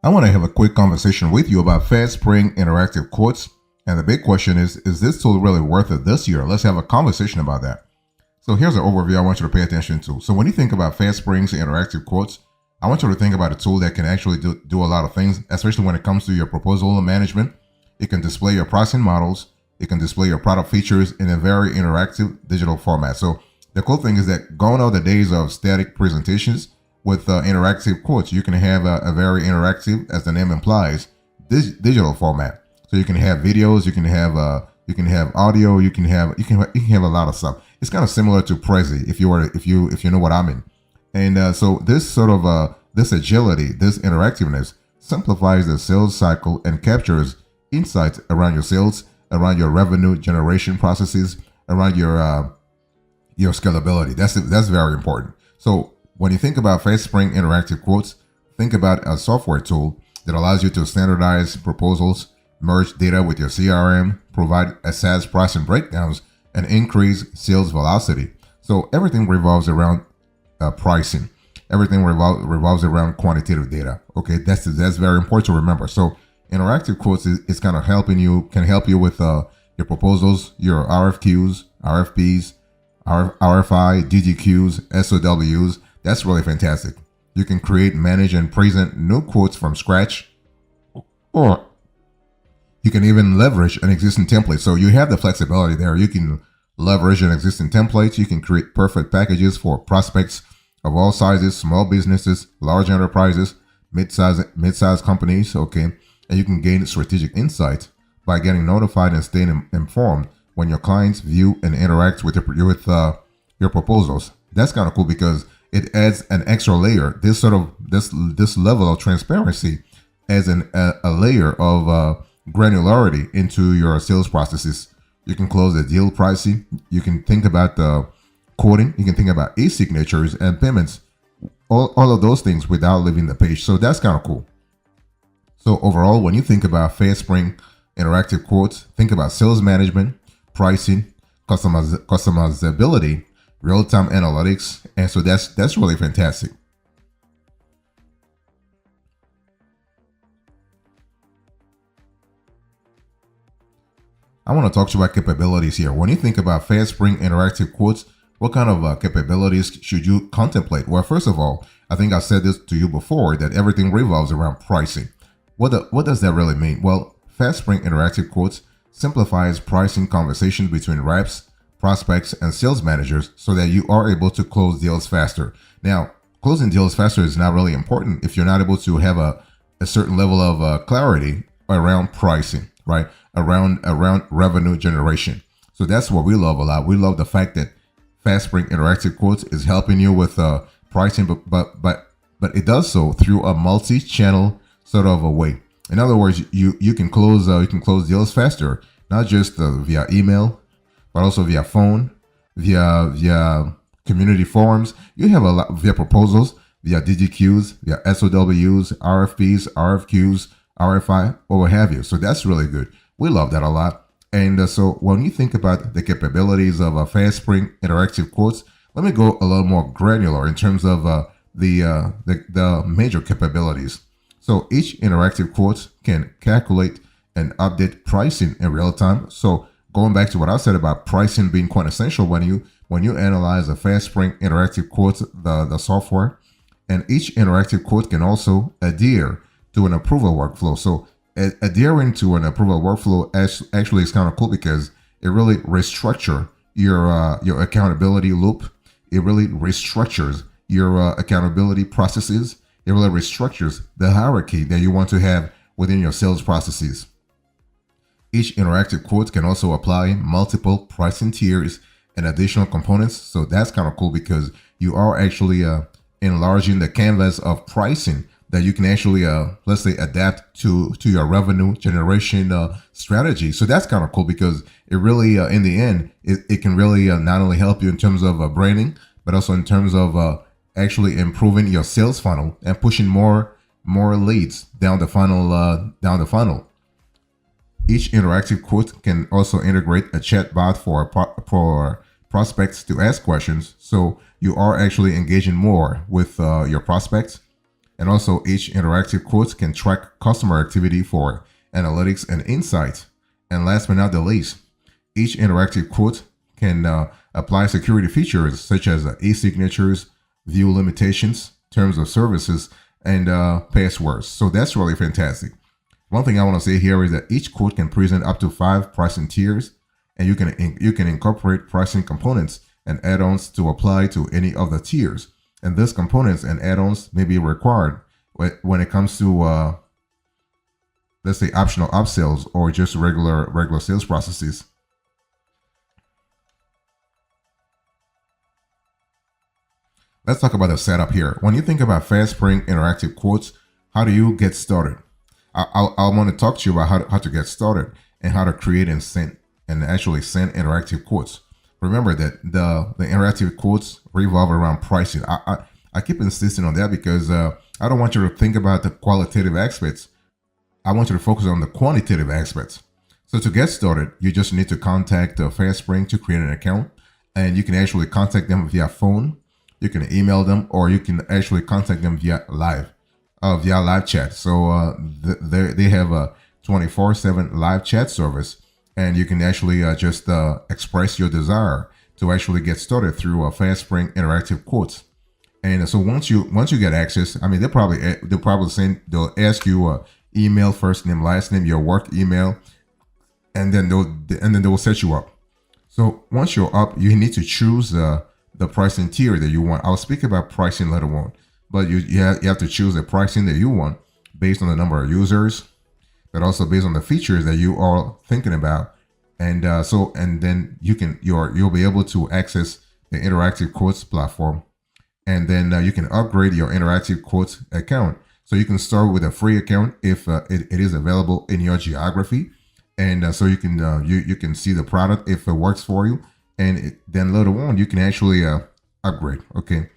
I want to have a quick conversation with you about FastSpring interactive quotes. And the big question is this tool really worth it this year? Let's have a conversation about that. So here's an overview I want you to pay attention to. So when you think about FastSpring's interactive quotes, I want you to think about a tool that can actually do a lot of things, especially when it comes to your proposal management. It can display your pricing models. It can display your product features in a very interactive digital format. So the cool thing is that gone are the days of static presentations. With interactive quotes, you can have a very interactive, as the name implies, digital format. So you can have videos, you can have audio, you can have a lot of stuff. It's kind of similar to Prezi, if you know what I mean. And so this sort of this agility, this interactiveness simplifies the sales cycle and captures insights around your sales, around your revenue generation processes, around your scalability. That's very important. So when you think about FastSpring interactive quotes, think about a software tool that allows you to standardize proposals, merge data with your CRM, provide SaaS pricing breakdowns, and increase sales velocity. So everything revolves around pricing. Everything revolves around quantitative data. Okay, that's very important to remember. So interactive quotes is kind of can help you with your proposals, your RFQs, RFPs, RFI, DGQs, SOWs. That's really fantastic. You can create, manage, and present new quotes from scratch, or you can even leverage an existing template. So you have the flexibility there. You can leverage an existing template. You can create perfect packages for prospects of all sizes, small businesses, large enterprises, mid-size companies. Okay, and you can gain strategic insight by getting notified and staying informed when your clients view and interact with your proposals. That's kind of cool because it adds an extra layer. This level of transparency adds a layer of granularity into your sales processes. You can close the deal pricing. You can think about the quoting. You can think about e-signatures and payments. All of those things without leaving the page. So that's kind of cool. So overall, when you think about FastSpring interactive quotes, think about sales management, pricing, customizability, real-time analytics, and so that's really fantastic. I want to talk to you about capabilities here. When you think about FastSpring interactive quotes, what kind of capabilities should you contemplate? Well, first of all, I think I said this to you before, that everything revolves around pricing. What does that really mean? Well, FastSpring interactive quotes simplifies pricing conversations between reps, prospects, and sales managers so that you are able to close deals faster. Now, closing deals faster is not really important if you're not able to have a certain level of clarity around pricing, right? Around revenue generation. So that's what we love a lot. We love the fact that FastSpring interactive quotes is helping you with pricing, but it does so through a multi-channel sort of a way. In other words, you can close deals faster, not just via email, but also via phone, via community forums. You have a lot via proposals, via DGQs, via SOWs, RFPs, RFQs, RFI, or what have you. So that's really good. We love that a lot. And so when you think about the capabilities of FastSpring interactive quotes, let me go a little more granular in terms of the major capabilities. So each interactive quote can calculate and update pricing in real time. So going back to what I said about pricing being quite essential when you analyze a FastSpring interactive quote, the software, and each interactive quote can also adhere to an approval workflow. So adhering to an approval workflow actually is kind of cool because it really restructures your accountability loop. It really restructures your accountability processes. It really restructures the hierarchy that you want to have within your sales processes. Each interactive quote can also apply multiple pricing tiers and additional components. So that's kind of cool because you are actually enlarging the canvas of pricing that you can actually, let's say, adapt to your revenue generation strategy. So that's kind of cool because it really, in the end, it can really not only help you in terms of branding, but also in terms of actually improving your sales funnel and pushing more leads down the funnel. Each interactive quote can also integrate a chat bot for prospects to ask questions. So you are actually engaging more with your prospects. And also each interactive quote can track customer activity for analytics and insight. And last but not the least, each interactive quote can apply security features such as e-signatures, view limitations, terms of services, and passwords. So that's really fantastic. One thing I want to say here is that each quote can present up to 5 pricing tiers, and you can incorporate pricing components and add-ons to apply to any of the tiers. And these components and add-ons may be required when it comes to let's say optional upsells or just regular sales processes. Let's talk about the setup here. When you think about FastSpring interactive quotes, how do you get started? I want to talk to you about how to get started and how to create and actually send interactive quotes. Remember that the interactive quotes revolve around pricing. I keep insisting on that because I don't want you to think about the qualitative aspects. I want you to focus on the quantitative aspects. So to get started, you just need to contact FastSpring to create an account, and you can actually contact them via phone. You can email them, or you can actually contact them via live chat. So they have a 24/7 live chat service, and you can actually just express your desire to actually get started through a FastSpring interactive quotes. And so once you get access, I mean they'll ask you email, first name, last name, your work email, and then they will set you up. So once you're up, you need to choose the pricing tier that you want. I'll speak about pricing later on, but you have to choose the pricing that you want based on the number of users, but also based on the features that you are thinking about. And then you'll be able to access the interactive quotes platform, and then you can upgrade your interactive quotes account. So you can start with a free account if it is available in your geography, and so you can see the product if it works for you. And then later on, you can actually upgrade. Okay.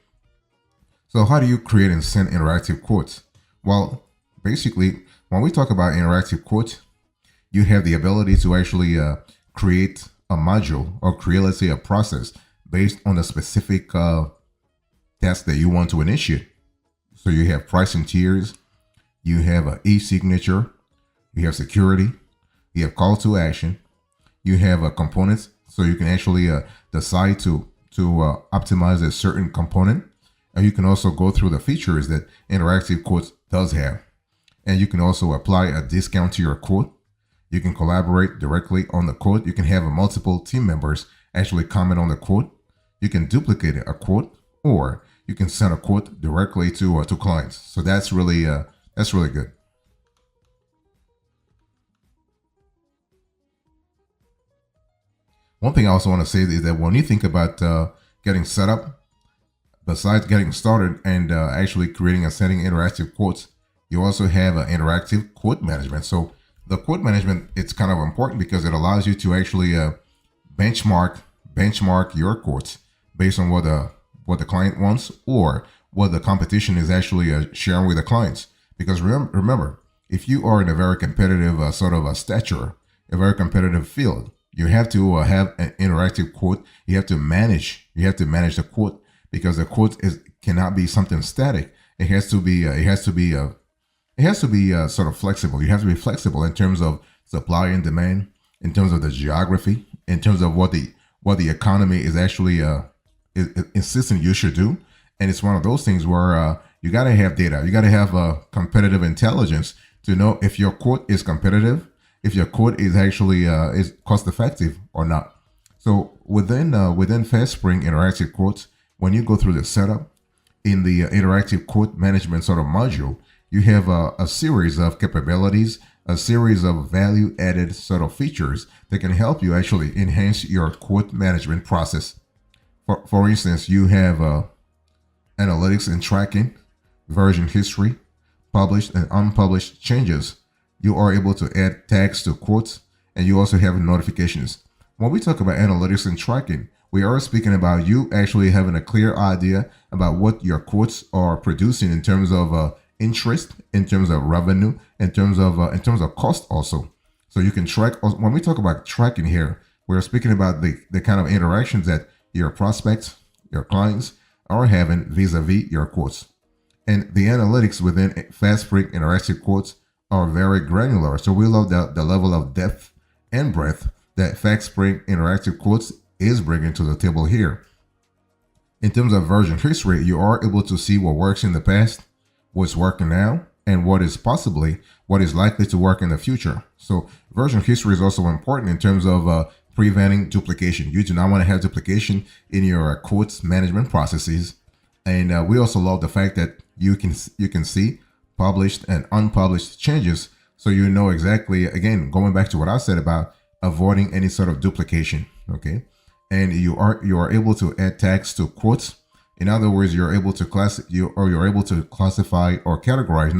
So how do you create and send interactive quotes? Well, basically, when we talk about interactive quotes, you have the ability to actually create a module or create, let's say, a process based on a specific task that you want to initiate. So you have pricing tiers, you have an e-signature, you have security, you have call to action, you have components. So you can actually decide to optimize a certain component, and you can also go through the features that interactive quotes does have. And you can also apply a discount to your quote. You can collaborate directly on the quote. You can have multiple team members actually comment on the quote. You can duplicate a quote, or you can send a quote directly to clients. So that's really good. One thing I also want to say is that when you think about getting set up, besides getting started and actually creating and sending interactive quotes, you also have interactive quote management. So the quote management, it's kind of important because it allows you to actually benchmark your quotes based on what the client wants or what the competition is actually sharing with the clients. Because remember, if you are in a very competitive sort of a stature, a very competitive field, you have to have an interactive quote. You have to manage the quote, because the quote cannot be something static. It has to be sort of flexible. You have to be flexible in terms of supply and demand, in terms of the geography, in terms of what the economy is actually insisting you should do. And it's one of those things where you got to have data. You got to have competitive intelligence to know if your quote is competitive, if your quote is actually is cost effective or not. So within FastSpring interactive quotes, when you go through the setup in the interactive quote management sort of module, you have a series of capabilities, a series of value added sort of features that can help you actually enhance your quote management process. For instance, you have analytics and tracking, version history, published and unpublished changes. You are able to add tags to quotes, and you also have notifications. When we talk about analytics and tracking, we are speaking about you actually having a clear idea about what your quotes are producing in terms of interest, in terms of revenue, in terms of cost also. So you can track. When we talk about tracking here, we're speaking about the kind of interactions that your prospects, your clients are having vis-a-vis your quotes. And the analytics within FastSpring Interactive Quotes are very granular. So we love the level of depth and breadth that FastSpring Interactive Quotes is bringing to the table here. In terms of version history, you are able to see what works in the past, what's working now, and what is likely to work in the future. So version history is also important in terms of preventing duplication. You do not want to have duplication in your quotes management processes. And we also love the fact that you can see published and unpublished changes, so you know exactly, again, going back to what I said about avoiding any sort of duplication. Okay, and you are able to add tags to quotes. In other words, you're able to classify or categorize,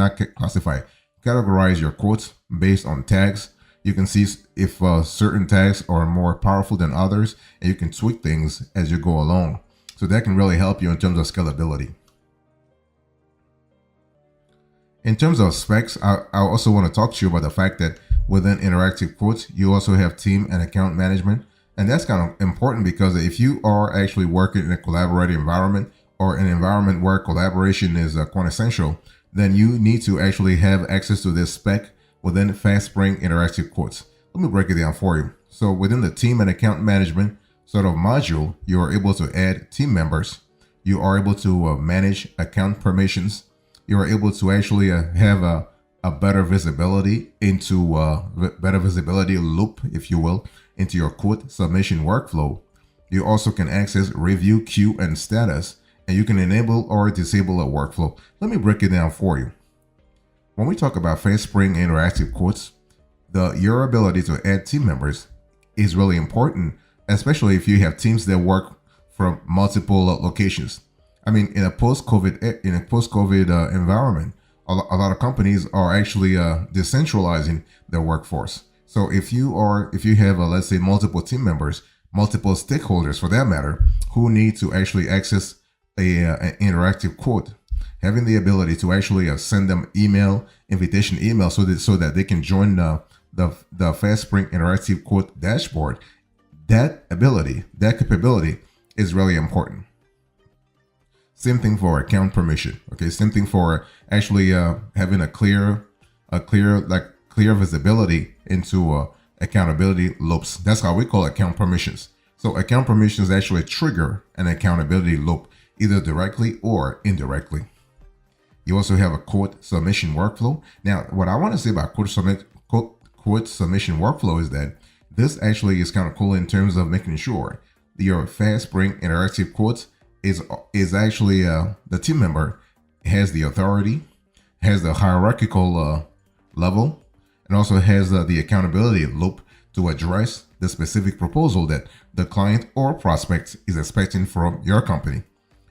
categorize your quotes based on tags. You can see if certain tags are more powerful than others, and you can tweak things as you go along. So that can really help you in terms of scalability. In terms of specs, I also want to talk to you about the fact that within interactive quotes, you also have team and account management. And that's kind of important because if you are actually working in a collaborative environment or an environment where collaboration is quite essential, then you need to actually have access to this spec within FastSpring Interactive Quotes. Let me break it down for you. So within the team and account management sort of module, you are able to add team members. You are able to manage account permissions. You are able to actually have a better visibility into better visibility loop, if you will, into your quote submission workflow. You also can access review queue and status, and you can enable or disable a workflow. Let me break it down for you. When we talk about FastSpring Interactive Quotes, your ability to add team members is really important, especially if you have teams that work from multiple locations. I mean, in a post-COVID environment, a lot of companies are actually decentralizing their workforce. So if you have let's say multiple team members, multiple stakeholders for that matter, who need to actually access an interactive quote, having the ability to actually send them invitation email so that they can join the FastSpring Interactive Quote dashboard, that capability is really important. Same thing for account permission. Okay, same thing for actually having a clear visibility into accountability loops. That's how we call account permissions. So account permissions actually trigger an accountability loop, either directly or indirectly. You also have a quote submission workflow. Now, what I want to say about quote submission workflow is that this actually is kind of cool in terms of making sure that your FastSpring Interactive Quotes is actually the team member has the authority, has the hierarchical level, and also has the accountability loop to address the specific proposal that the client or prospect is expecting from your company.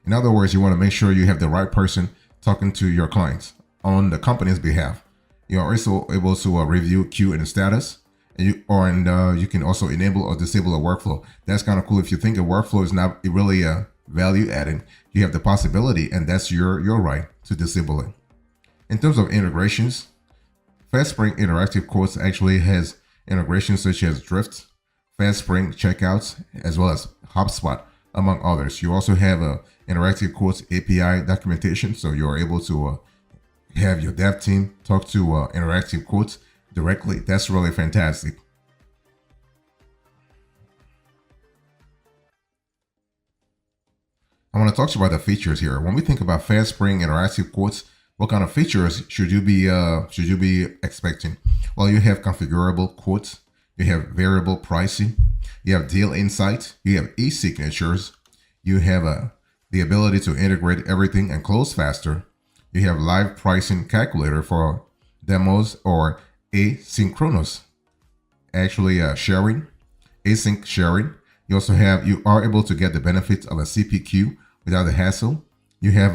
In other words, you want to make sure you have the right person talking to your clients on the company's behalf. You are also able to review queue and status, and you can also enable or disable a workflow. That's kind of cool. If you think a workflow is not really value adding, you have the possibility, and that's your right to disable it. In terms of integrations, FastSpring Interactive Quotes actually has integrations such as Drift, FastSpring Checkouts, as well as HubSpot, among others. You also have a Interactive Quotes API documentation, so you're able to have your dev team talk to Interactive Quotes directly. That's really fantastic. I want to talk to you about the features here. When we think about FastSpring Interactive Quotes, what kind of features should you be expecting? Well, you have configurable quotes, you have variable pricing, you have deal insights, you have e-signatures, you have the ability to integrate everything and close faster. You have live pricing calculator for demos or asynchronous sharing, async sharing. You are able to get the benefits of a CPQ without the hassle. You have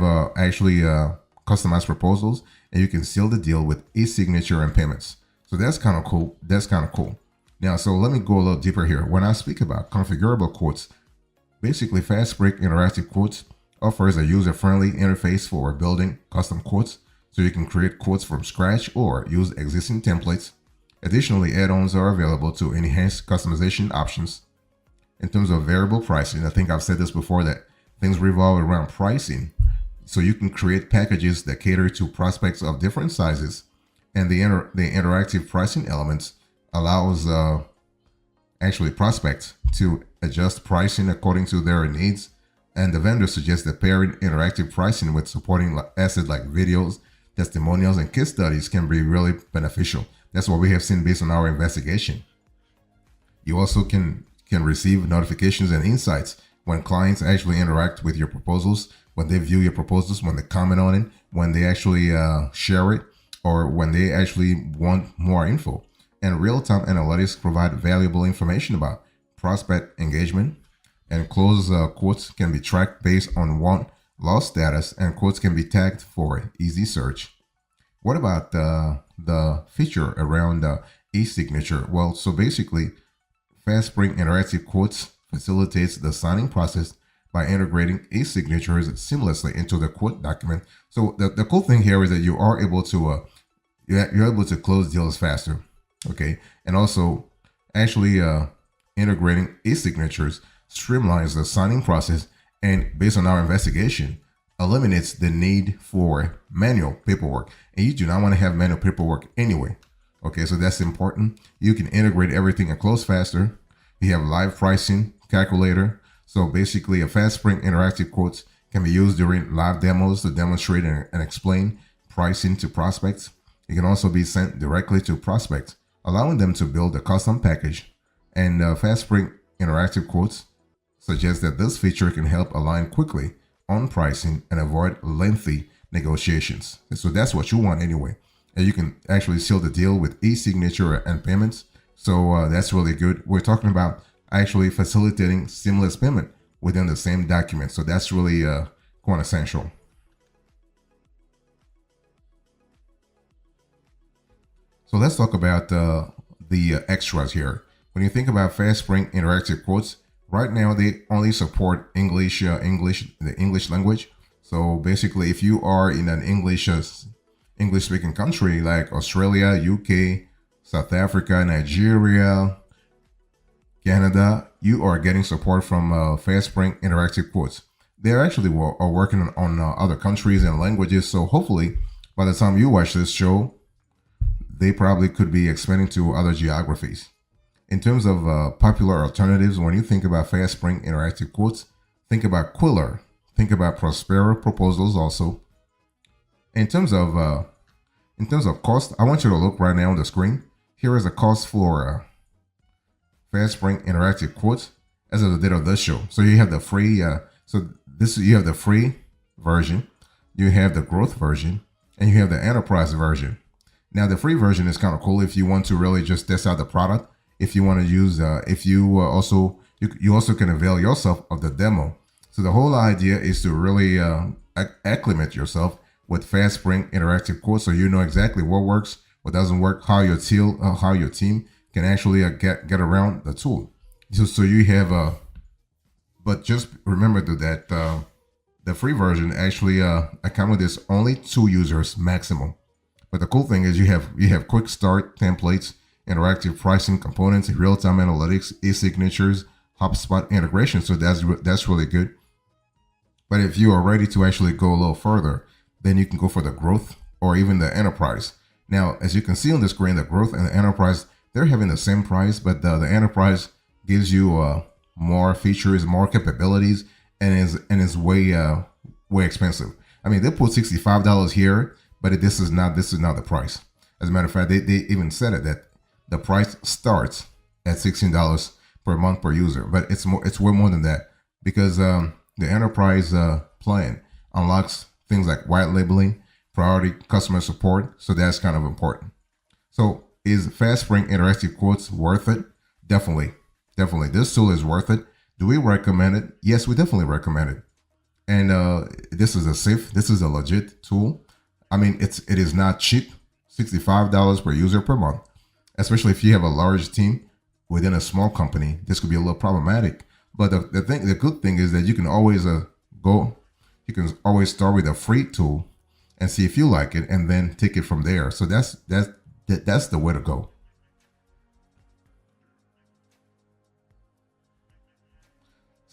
customized proposals, and you can seal the deal with e-signature and payments. So that's kind of cool. Now, so let me go a little deeper here. When I speak about configurable quotes, basically FastSpring Interactive Quotes offers a user-friendly interface for building custom quotes, so you can create quotes from scratch or use existing templates. Additionally, add-ons are available to enhance customization options. In terms of variable pricing, I think I've said this before, that things revolve around pricing. So you can create packages that cater to prospects of different sizes, and the interactive pricing elements allows actually prospects to adjust pricing according to their needs. And the vendor suggests that pairing interactive pricing with supporting assets like videos, testimonials, and case studies can be really beneficial. That's what we have seen based on our investigation. You also can receive notifications and insights when clients actually interact with your proposals, when they view your proposals, when they comment on it, when they actually share it, or when they actually want more info. And real-time analytics provide valuable information about prospect engagement, and close quotes can be tracked based on won loss status, and quotes can be tagged for easy search. What about the feature around e-signature? Well, so basically, FastSpring Interactive Quotes facilitates the signing process by integrating e-signatures seamlessly into the quote document. So the cool thing here is that you are able to you're able to close deals faster, okay? And also, actually integrating e-signatures streamlines the signing process, and based on our investigation, eliminates the need for manual paperwork. And you do not want to have manual paperwork anyway. Okay, so that's important. You can integrate everything and close faster. You have live pricing calculator. So basically, a FastSpring interactive quotes can be used during live demos to demonstrate and explain pricing to prospects. It can also be sent directly to prospects, allowing them to build a custom package. And FastSpring interactive quotes suggest that this feature can help align quickly on pricing and avoid lengthy negotiations. And so that's what you want anyway. And you can actually seal the deal with e-signature and payments. So that's really good. We're talking about actually facilitating seamless payment within the same document. So that's really quite essential. So let's talk about the extras here. When you think about FastSpring interactive quotes, right now they only support the English language. So basically, if you are in an English-speaking country like Australia, UK, South Africa, Nigeria, Canada, you are getting support from FastSpring interactive quotes. They're actually are working on other countries and languages. So hopefully, by the time you watch this show, they probably could be expanding to other geographies. In terms of popular alternatives, when you think about FastSpring interactive quotes, think about Quiller, think about Prospera proposals also. In terms of cost, I want you to look right now on the screen. Here is a cost for FastSpring interactive quotes as of the date of this show. So you have the free, you have the free version, you have the growth version, and you have the enterprise version. Now the free version is kind of cool if you want to really just test out the product. If you want to use, if you also can avail yourself of the demo. So the whole idea is to really acclimate yourself with FastSpring interactive quotes, so you know exactly what works, what doesn't work, how your team can actually get around the tool. So you have but just remember that the free version actually accommodates only 2 users maximum. But the cool thing is you have quick start templates, interactive pricing components, real-time analytics, e-signatures, HubSpot integration. So that's really good. But if you are ready to actually go a little further, then you can go for the growth or even the enterprise. Now, as you can see on the screen, the growth and the enterprise, they're having the same price, but the enterprise gives you more features, more capabilities, and is way expensive. I mean, they put $65 here, but this is not the price. As a matter of fact, they even said it that the price starts at $16 per month per user, but it's way more than that, because the enterprise plan unlocks things like white labeling, priority customer support. So that's kind of important. So is FastSpring interactive quotes worth it? Definitely. This tool is worth it. Do we recommend it? Yes, we definitely recommend it. And this is a legit tool. I mean, it is not cheap. $65 per user per month, especially if you have a large team within a small company. This could be a little problematic. But the good thing is that you can always start with a free tool and see if you like it, and then take it from there. So that's the way to go.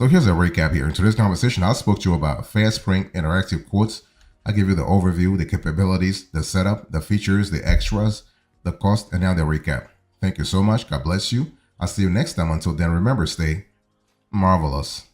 So here's a recap here. In today's conversation, I spoke to you about FastSpring interactive quotes. I give you the overview, the capabilities, the setup, the features, the extras, the cost, and now the recap. Thank you so much. God bless you. I'll see you next time. Until then, remember, stay marvelous.